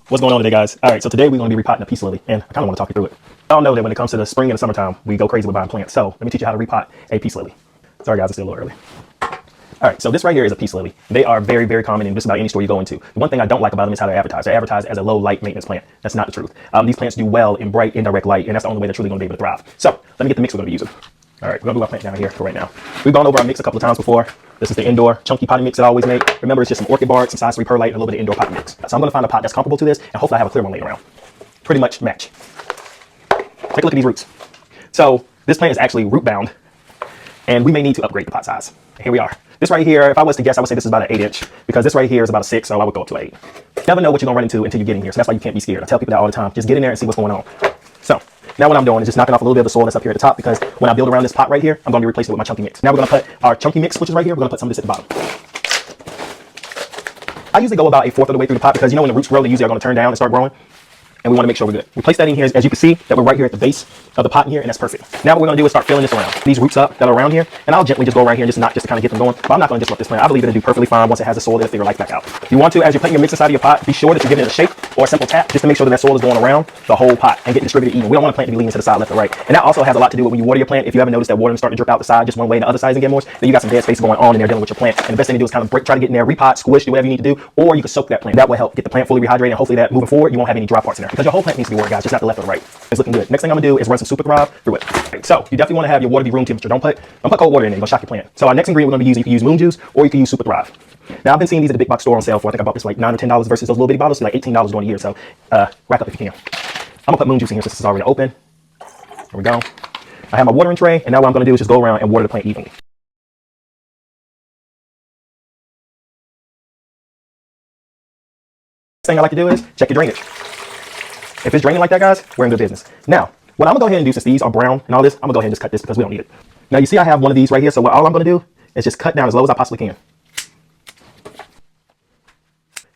What's going on today, guys? All right, so today we're going to be repotting a peace lily, and I kind of want to talk you through it. I all know that when it comes to the spring and the summertime, we go crazy with buying plants. So let me teach you how to repot a peace lily. Sorry, guys, it's still a little early. All right, so this right here is a peace lily. They are very, very common in just about any store you go into. The one thing I don't like about them is how they're advertised. They're advertised as a low light maintenance plant. That's not the truth. These plants do well in bright, indirect light, and that's the only way they're truly going to be able to thrive. So let me get the mix we're going to be using. All right, we're going to do our plant down here for right now. We've gone over our mix a couple of times before. This is the indoor chunky potting mix that I always make. Remember, it's just some orchid bark, some size 3 perlite, and a little bit of indoor potting mix. So I'm going to find a pot that's comparable to this, and hopefully I have a clear one laying around. Pretty much match. Take a look at these roots. So this plant is actually root bound, and we may need to upgrade the pot size. Here we are. This right here, if I was to guess, I would say this is about an 8-inch, because this right here is about a 6, so I would go up to an 8. You never know what you're going to run into until you get in here, so that's why you can't be scared. I tell people that all the time. Just get in there and see what's going on. So now what I'm doing is just knocking off a little bit of the soil that's up here at the top, because when I build around this pot right here, I'm going to be replacing it with my chunky mix. Now we're going to put our chunky mix, which is right here, we're going to put some of this at the bottom. I usually go about 1/4 of the way through the pot, because you know when the roots grow, they usually are going to turn down and start growing. And we want to make sure we're good. We place that in here, as you can see, that we're right here at the base of the pot in here, and that's perfect. Now what we're going to do is start filling this around. These roots up that are around here, and I'll gently just go around here and just to kind of get them going. But I'm not going to disrupt this plant. I believe it'll do perfectly fine once it has the soil, it'll figure life back out. If you want to, as you're putting your mix inside of your pot, be sure that you're giving it a shake or a simple tap, just to make sure that soil is going around the whole pot and getting distributed even. We don't want a plant to be leaning to the side, left or right. And that also has a lot to do with when you water your plant. If you haven't noticed that water starting to drip out the side just one way and the other side isn't getting moist, then you got some dead space going on in there dealing with your plant. And the best thing to do is kind of try to get in there, repot, squish, do whatever you need to do, or you can soak that plant. That will help get the plant fully rehydrated, and hopefully that moving forward, you won't have any dry parts in there, because your whole plant needs to be watered, guys, just not the left or the right. It's looking good. Next thing I'm gonna do is run some super thrive through it. Right, so you definitely want to have your water be room temperature. Don't put cold water in there. You're gonna shock your plant. So our next ingredient we're gonna be using, you can use moon juice or you can use super thrive. Now I've been seeing these at the big box store on sale for, I think I bought this for like $9 or $10 versus those little bitty bottles, like $18 during the year. So rack up if you can. I'm gonna put moon juice in here since it's already open. There we go. I have my watering tray, and now what I'm gonna do is just go around and water the plant evenly. Next thing I like to do is check your drainage. If it's draining like that, guys, we're in good business. Now, what I'm gonna go ahead and do, since these are brown and all this, I'm gonna go ahead and just cut this because we don't need it. Now you see I have one of these right here, so all I'm gonna do is just cut down as low as I possibly can.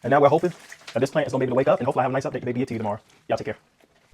And now we're hoping that this plant is gonna be able to wake up, and hopefully I have a nice update to maybe get to you tomorrow. Y'all take care.